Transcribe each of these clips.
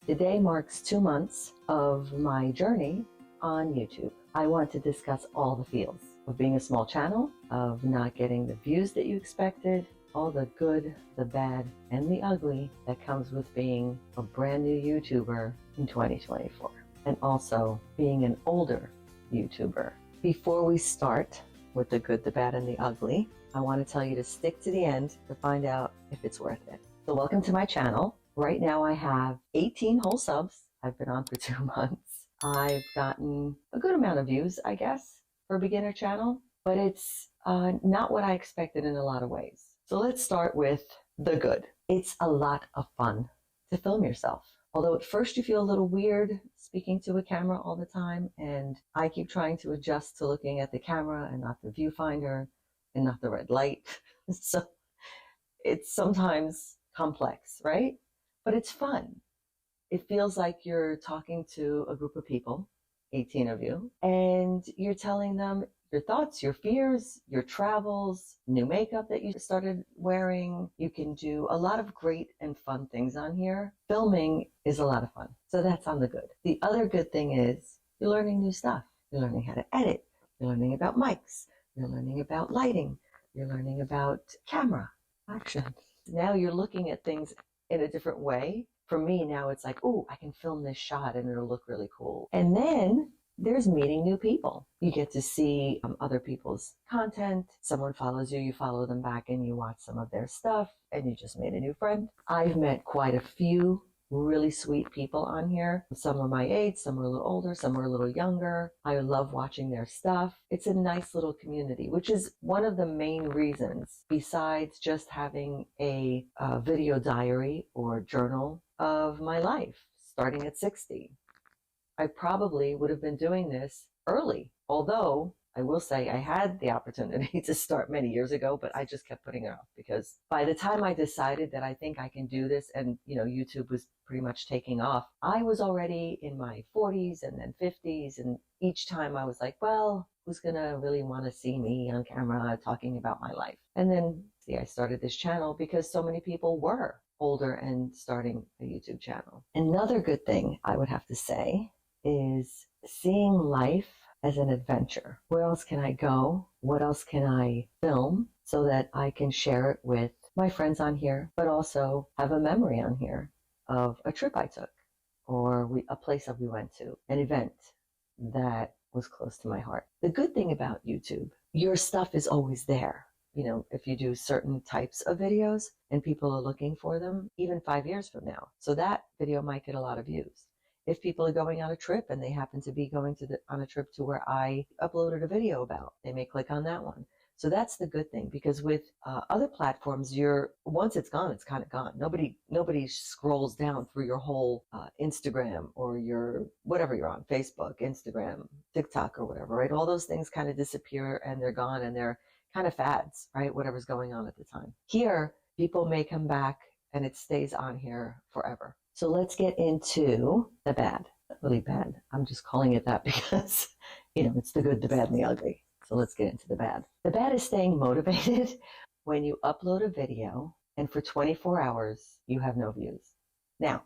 Today marks 2 months of my journey on YouTube. I want to discuss all the feels of being a small channel, of not getting the views that you expected, all the good, the bad, and the ugly that comes with being a brand new YouTuber in 2024, and also being an older YouTuber. Before we start with the good, the bad, and the ugly, I want to tell you to stick to the end to find out if it's worth it. So welcome to my channel. Right now I have 18 whole subs. I've been on for 2 months. I've gotten a good amount of views, I guess, for a beginner channel, but it's not what I expected in a lot of ways. So let's start with the good. It's a lot of fun to film yourself. Although at first you feel a little weird speaking to a camera all the time, and I keep trying to adjust to looking at the camera and not the viewfinder and not the red light. So it's sometimes complex, right? But it's fun. It feels like you're talking to a group of people, 18 of you, and you're telling them your thoughts, your fears, your travels, new makeup that you started wearing. You can do a lot of great and fun things on here. Filming is a lot of fun. So that's on the good. The other good thing is you're learning new stuff. You're learning how to edit. You're learning about mics. You're learning about lighting. You're learning about camera action. Now you're looking at things in a different way. For me now it's like, oh, I can film this shot and it'll look really cool. And then there's meeting new people. You get to see other people's content. Someone follows you, you follow them back and you watch some of their stuff and you just made a new friend. I've met quite a few really sweet people on here. Some are my age, some are a little older, some are a little younger. I love watching their stuff. It's a nice little community, which is one of the main reasons, besides just having a video diary or journal of my life starting at 60. I probably would have been doing this early, although I will say I had the opportunity to start many years ago, but I just kept putting it off because by the time I decided that I think I can do this and, YouTube was pretty much taking off, I was already in my 40s and then 50s. And each time I was like, well, who's going to really want to see me on camera talking about my life? And then, I started this channel because so many people were older and starting a YouTube channel. Another good thing I would have to say is seeing life as an adventure. Where else can I go? What else can I film so that I can share it with my friends on here, but also have a memory on here of a trip I took or a place that we went to, an event that was close to my heart. The good thing about YouTube, your stuff is always there. If you do certain types of videos and people are looking for them, even 5 years from now. So that video might get a lot of views. If people are going on a trip and they happen to be going on a trip to where I uploaded a video about, they may click on that one. So that's the good thing, because with other platforms, once it's gone, it's kind of gone. Nobody scrolls down through your whole Instagram or your whatever you're on, Facebook, Instagram, TikTok or whatever, right? All those things kind of disappear and they're gone and they're kind of fads, right? Whatever's going on at the time. Here, people may come back and it stays on here forever. So let's get into the bad. Not really bad. I'm just calling it that because, it's the good, the bad, and the ugly. So let's get into the bad. The bad is staying motivated when you upload a video and for 24 hours, you have no views. Now,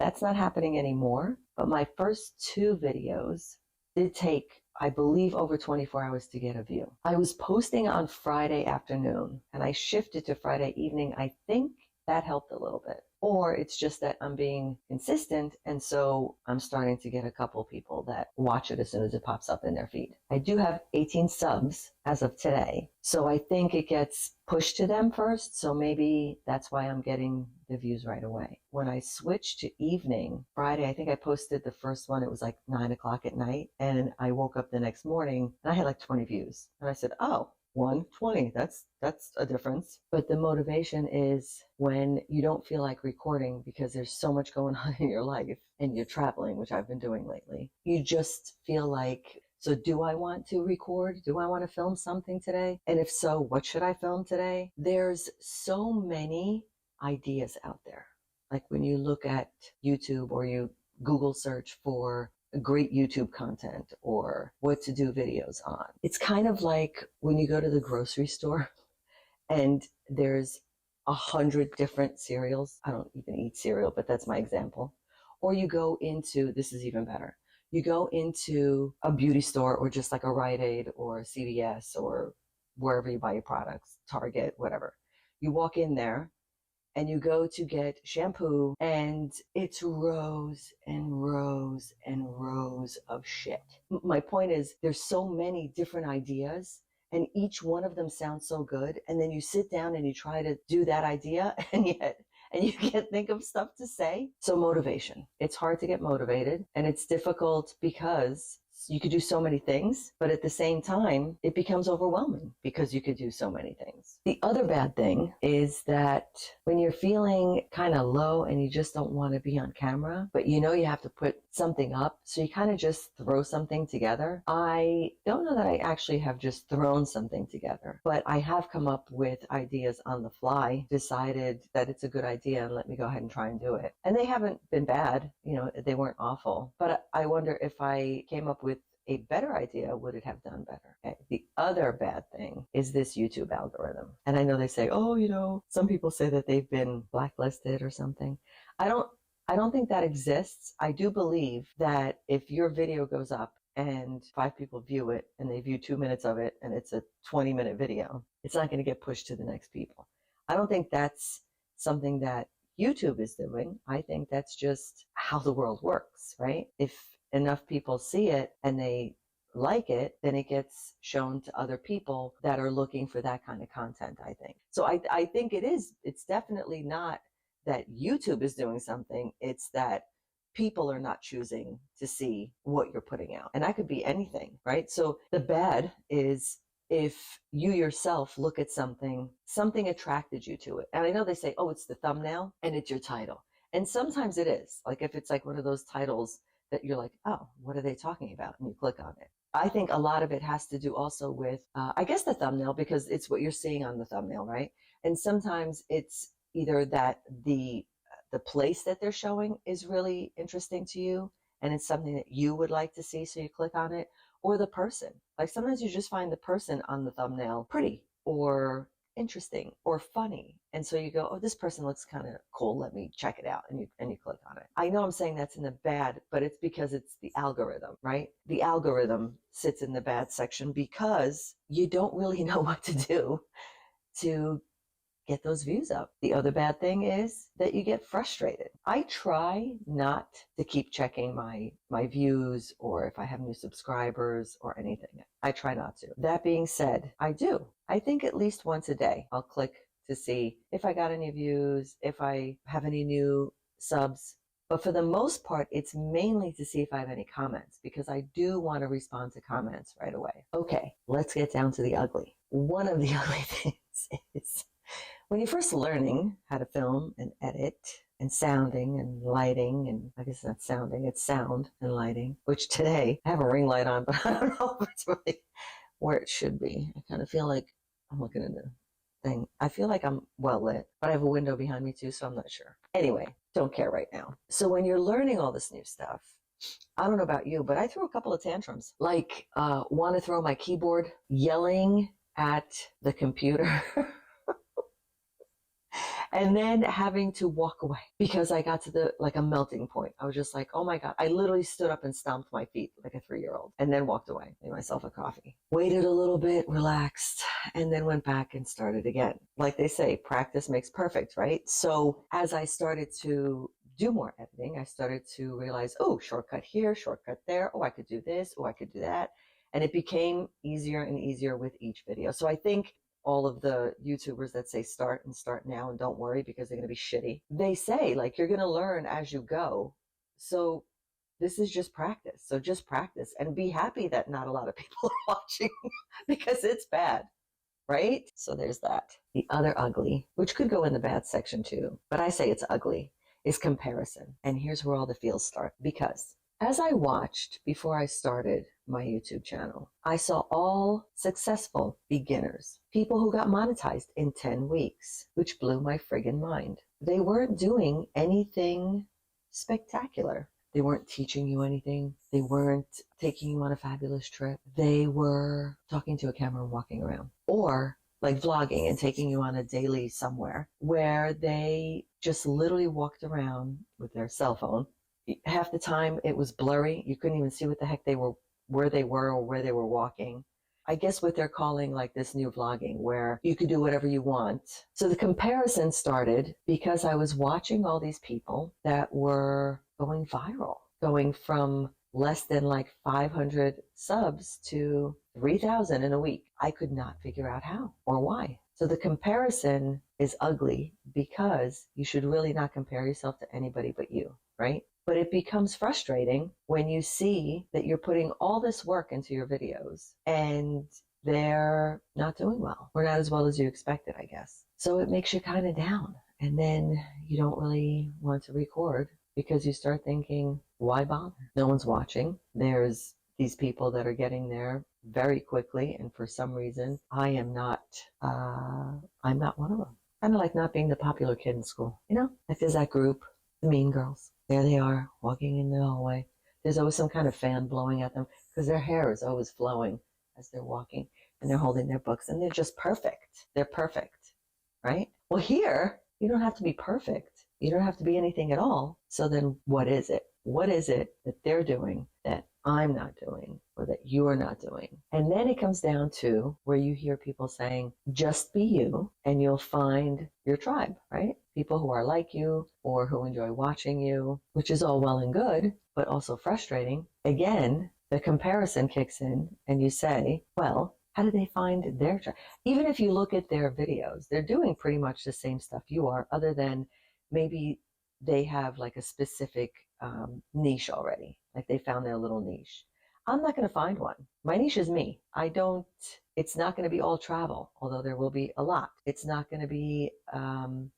that's not happening anymore, but my first 2 videos did take, I believe, over 24 hours to get a view. I was posting on Friday afternoon and I shifted to Friday evening. I think that helped a little bit. Or it's just that I'm being consistent, and so I'm starting to get a couple people that watch it as soon as it pops up in their feed. I do have 18 subs as of today, so I think it gets pushed to them first, so maybe that's why I'm getting the views right away. When I switched to evening, Friday, I think I posted the first one, it was like 9 o'clock at night, and I woke up the next morning, and I had like 20 views. And I said, oh, 120, that's a difference. But the motivation is when you don't feel like recording because there's so much going on in your life and you're traveling, which I've been doing lately. You just feel like, so do I want to record? Do I want to film something today? And if so, what should I film today? There's so many ideas out there. Like when you look at YouTube or you Google search for great YouTube content or what to do videos on. It's kind of like when you go to the grocery store and there's 100 different cereals. I don't even eat cereal, but that's my example. Or you go into, this is even better, you go into a beauty store or just like a Rite Aid or a CVS or wherever you buy your products, Target, whatever. You walk in there and you go to get shampoo and it's rows and rows and rows of shit. My point is there's so many different ideas and each one of them sounds so good. And then you sit down and you try to do that idea and you can't think of stuff to say. So motivation. It's hard to get motivated and it's difficult because you could do so many things, but at the same time, it becomes overwhelming because you could do so many things. The other bad thing is that when you're feeling kind of low and you just don't want to be on camera, but you know you have to put something up, so you kind of just throw something together. I don't know that I actually have just thrown something together, but I have come up with ideas on the fly, decided that it's a good idea and let me go ahead and try and do it. And they haven't been bad, you know, they weren't awful, but I wonder if I came up with a better idea, would it have done better? Okay. The other bad thing is this YouTube algorithm. And I know they say, oh, you know, some people say that they've been blacklisted or something. I don't think that exists. I do believe that if your video goes up and 5 people view it and they view 2 minutes of it and it's a 20-minute video, it's not going to get pushed to the next people. I don't think that's something that YouTube is doing. I think that's just how the world works, right? If enough people see it and they like it, then it gets shown to other people that are looking for that kind of content, I think. So I think it's definitely not that YouTube is doing something. It's that people are not choosing to see what you're putting out. And that could be anything, right? So the bad is if you yourself look at something attracted you to it. And I know they say, oh, it's the thumbnail and it's your title. And sometimes it is. Like if it's like one of those titles that you're like, oh, what are they talking about? And you click on it. I think a lot of it has to do also with, I guess the thumbnail, because it's what you're seeing on the thumbnail, right? And sometimes it's either that the place that they're showing is really interesting to you and it's something that you would like to see, so you click on it, or the person. Like sometimes you just find the person on the thumbnail pretty or interesting or funny, and so you go, oh, this person looks kind of cool, let me check it out, and you click on it. I know I'm saying that's in the bad, but it's because it's the algorithm, right? The algorithm sits in the bad section because you don't really know what to do to get those views up. The other bad thing is that you get frustrated. I try not to keep checking my views or if I have new subscribers or anything. I try not to. That being said, I do. I think at least once a day I'll click to see if I got any views, if I have any new subs. But for the most part, it's mainly to see if I have any comments, because I do want to respond to comments right away. Okay, let's get down to the ugly. One of the ugly things is when you're first learning how to film and edit and sounding and lighting, and I guess not sounding, it's sound and lighting, which today I have a ring light on, but I don't know if it's really where it should be. I kind of feel like I'm looking at the thing. I feel like I'm well lit, but I have a window behind me too, so I'm not sure. Anyway, don't care right now. So when you're learning all this new stuff, I don't know about you, but I threw a couple of tantrums. Like, want to throw my keyboard, yelling at the computer. And then having to walk away because I got to a melting point. I was just like, oh my God. I literally stood up and stomped my feet like a 3-year-old and then walked away, made myself a coffee, waited a little bit, relaxed, and then went back and started again. Like they say, practice makes perfect, right? So as I started to do more editing, I started to realize, oh, shortcut here, shortcut there. Oh, I could do this. Oh, I could do that. And it became easier and easier with each video. So I think all of the YouTubers that say start now and don't worry because they're going to be shitty. They say like you're going to learn as you go. So this is just practice. So just practice and be happy that not a lot of people are watching because it's bad, right? So there's that. The other ugly, which could go in the bad section too, but I say it's ugly, is comparison. And here's where all the feels start. Because as I watched before I started my YouTube channel, I saw all successful beginners, people who got monetized in 10 weeks, which blew my friggin' mind. They weren't doing anything spectacular. They weren't teaching you anything. They weren't taking you on a fabulous trip. They were talking to a camera and walking around, or like vlogging and taking you on a daily somewhere where they just literally walked around with their cell phone half the time it was blurry. You couldn't even see what the heck they were, where they were or where they were walking. I guess what they're calling like this new vlogging where you could do whatever you want. So the comparison started because I was watching all these people that were going viral, going from less than like 500 subs to 3,000 in a week. I could not figure out how or why. So the comparison is ugly because you should really not compare yourself to anybody but you, right? But it becomes frustrating when you see that you're putting all this work into your videos and they're not doing well or not as well as you expected, I guess. So it makes you kind of down. And then you don't really want to record because you start thinking, why bother? No one's watching. There's these people that are getting there very quickly. And for some reason, I'm not one of them. Kind of like not being the popular kid in school. You know, like there's that group, the mean girls. There they are, walking in the hallway. There's always some kind of fan blowing at them because their hair is always flowing as they're walking and they're holding their books and they're just perfect. They're perfect, right? Well, here, you don't have to be perfect. You don't have to be anything at all. So then what is it? What is it that they're doing that I'm not doing or that you're not doing? And then it comes down to where you hear people saying, just be you and you'll find your tribe, right? People who are like you or who enjoy watching you, which is all well and good, but also frustrating. Again, the comparison kicks in and you say, well, how do they find their tribe? Even if you look at their videos, they're doing pretty much the same stuff you are, other than maybe they have like a specific niche already. Like they found their little niche. I'm not going to find one. My niche is me. It's not going to be all travel, although there will be a lot. It's not going to be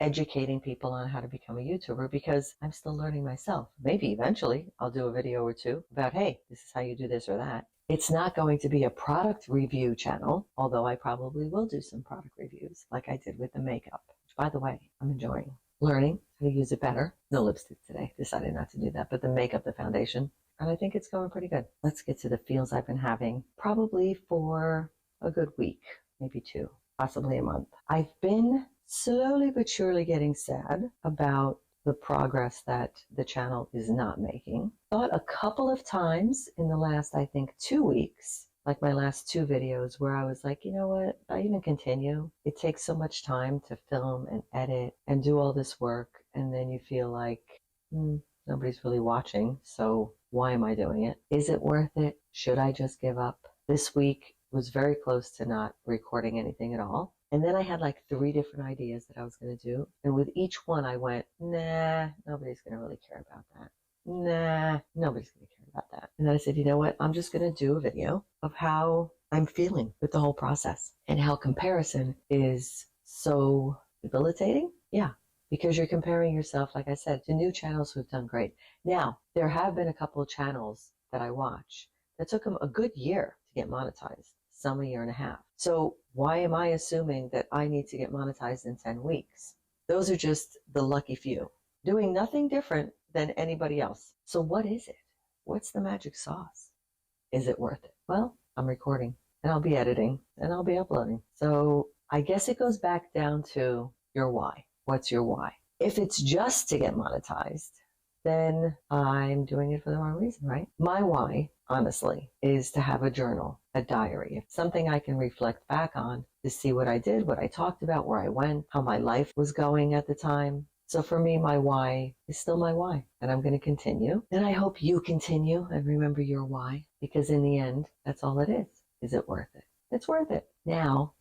educating people on how to become a YouTuber because I'm still learning myself. Maybe eventually I'll do a video or two about, hey, this is how you do this or that. It's not going to be a product review channel, although I probably will do some product reviews like I did with the makeup, which by the way, I'm enjoying. Learning how to use it better. No lipstick today. Decided not to do that, but the makeup, the foundation, and I think it's going pretty good. Let's get to the feels I've been having probably for a good week, maybe 2, possibly a month. I've been slowly but surely getting sad about the progress that the channel is not making. Thought a couple of times in the last, I think, 2 weeks, like my last 2 videos, where I was like, you know what, I even continue. It takes so much time to film and edit and do all this work, and then you feel like nobody's really watching, so why am I doing it? Is it worth it? Should I just give up? This week was very close to not recording anything at all. And then I had like 3 different ideas that I was going to do. And with each one I went, nah, nobody's going to really care about that. Nah, nobody's going to care about that. And then I said, you know what? I'm just going to do a video of how I'm feeling with the whole process and how comparison is so debilitating. Yeah, because you're comparing yourself, like I said, to new channels who've done great. Now, there have been a couple of channels that I watch that took them a good year to get monetized, some a year and a half. So why am I assuming that I need to get monetized in 10 weeks? Those are just the lucky few, doing nothing different than anybody else. So what is it? What's the magic sauce? Is it worth it? Well, I'm recording and I'll be editing and I'll be uploading. So I guess it goes back down to your why. What's your why? If it's just to get monetized, then I'm doing it for the wrong reason, right? My why, honestly, is to have a journal, a diary, something I can reflect back on to see what I did, what I talked about, where I went, how my life was going at the time. So for me, my why is still my why, and I'm going to continue. And I hope you continue and remember your why, because in the end, that's all it is. Is it worth it? It's worth it. Now,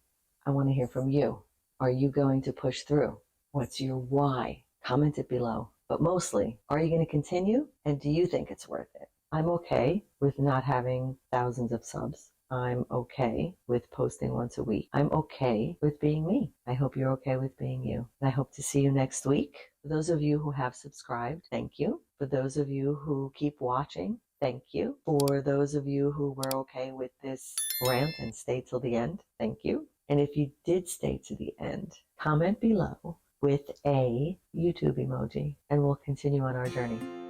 I want to hear from you. Are you going to push through? What's your why? Comment it below. But mostly, are you going to continue? And do you think it's worth it? I'm okay with not having thousands of subs. I'm okay with posting once a week. I'm okay with being me. I hope you're okay with being you. And I hope to see you next week. For those of you who have subscribed, thank you. For those of you who keep watching, thank you. For those of you who were okay with this rant and stay till the end, thank you. And if you did stay to the end, comment below with a YouTube emoji and we'll continue on our journey.